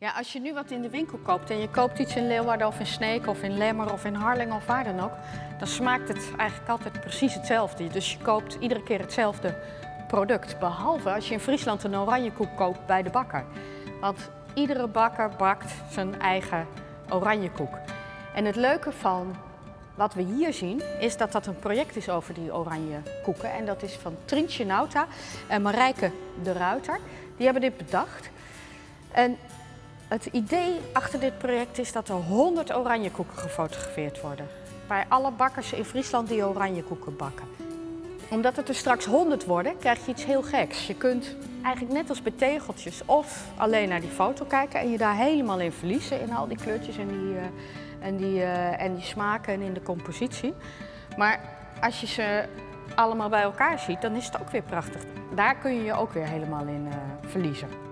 Ja, als je nu wat in de winkel koopt en je koopt iets in Leeuwarden of in Sneek of in Lemmer of in Harlingen of waar dan ook, dan smaakt het eigenlijk altijd precies hetzelfde. Dus je koopt iedere keer hetzelfde product, behalve als je in Friesland een oranjekoek koopt bij de bakker. Want iedere bakker bakt zijn eigen oranjekoek. En het leuke van wat we hier zien, is dat dat een project is over die oranje koeken. En dat is van Trientje Nauta en Marijke de Ruiter. Die hebben dit bedacht. En het idee achter dit project is dat er 100 oranjekoeken gefotografeerd worden. Bij alle bakkers in Friesland die oranjekoeken bakken. Omdat het er straks 100 worden, krijg je iets heel geks. Je kunt eigenlijk net als bij tegeltjes of alleen naar die foto kijken en je daar helemaal in verliezen. In al die kleurtjes en die smaken en in de compositie. Maar als je ze allemaal bij elkaar ziet, dan is het ook weer prachtig. Daar kun je je ook weer helemaal in verliezen.